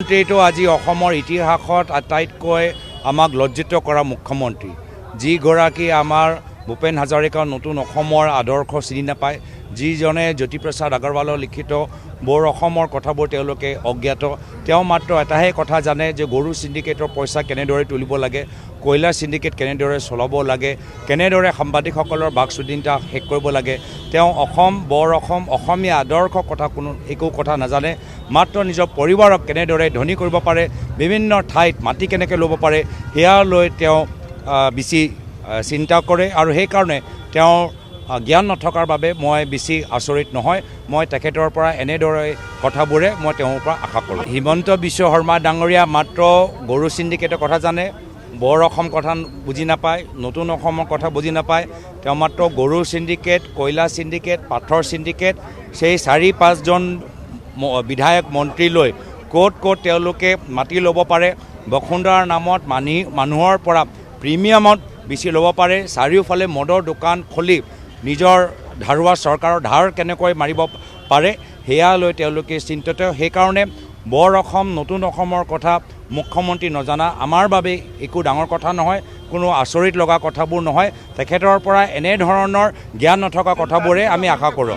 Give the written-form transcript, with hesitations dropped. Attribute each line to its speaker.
Speaker 1: মুখ্যমন্ত্ৰীটো আজি অসমৰ ইতিহাসত আটাইতকৈ আমাক লজ্জিত কৰা মুখ্যমন্ত্ৰী, যিগৰাকী আমাৰ ভূপেন হাজৰিকাৰ নতুন অসমৰ আদৰ্শ চিনি নাপায়, যিজনে জ্যোতিপ্ৰসাদ আগৰৱালৰ লিখিত বৰ অসমৰ কথাবোৰ তেওঁলোকে অজ্ঞাত। তেওঁ মাত্ৰ এটাহে কথা জানে যে গৰু চিণ্ডিকেটৰ পইচা কেনেদৰে তুলিব লাগে, কয়লা চিণ্ডিকেট কেনেদৰে চলাব লাগে, কেনেদৰে সাংবাদিকসকলৰ বাক স্বাধীনতা শেষ কৰিব লাগে। তেওঁ অসম বৰ অসম অসমীয়া আদৰ্শ কথা একো কথা নাজানে, মাত্ৰ নিজৰ পৰিবাৰক কেনেদৰে ধনী কৰিব পাৰে, বিভিন্ন ঠাইত মাটি কেনেকৈ ল'ব পাৰে সেয়া লৈ তেওঁ বেছি চিন্তা কৰে। আৰু সেইকাৰণে তেওঁৰ জ্ঞান নথকাৰ বাবে মই বেছি আচৰিত নহয়। মই তেখেতৰ পৰা এনেদৰে কথাবোৰে মই তেওঁৰ পৰা আশা কৰোঁ। হিমন্ত বিশ্ব শৰ্মা ডাঙৰীয়া মাত্ৰ গৰু চিণ্ডিকেটৰ কথা জানে, বৰ অসম কথা বুজি নাপায়, নতুন অসমৰ কথা বুজি নাপায়। তেওঁ মাত্ৰ গৰু চিণ্ডিকেট, কয়লা চিণ্ডিকেট, পাথৰ চিণ্ডিকেট, সেই ৪-৫জন বিধায়ক মন্ত্ৰী লৈ ক'ত তেওঁলোকে মাটি ল'ব পাৰে, বসুন্ধৰাৰ নামত মানুহৰ পৰা প্ৰিমিয়ামত বেছি ল'ব পাৰে, চাৰিওফালে মদৰ দোকান খুলি নিজৰ ধাৰুৱা চৰকাৰৰ ধাৰ কেনেকৈ মাৰিব পাৰে সেয়া লৈ তেওঁলোকে চিন্তিত। সেইকাৰণে বৰ অসম নতুন অসমৰ কথা মুখ্যমন্ত্ৰী নজনা আমাৰ বাবে একো ডাঙৰ কথা নহয়, কোনো আচৰিত লগা কথাবোৰ নহয়। তেখেতৰ পৰা এনেধৰণৰ জ্ঞান নথকা কথাবোৰে আমি আশা কৰোঁ।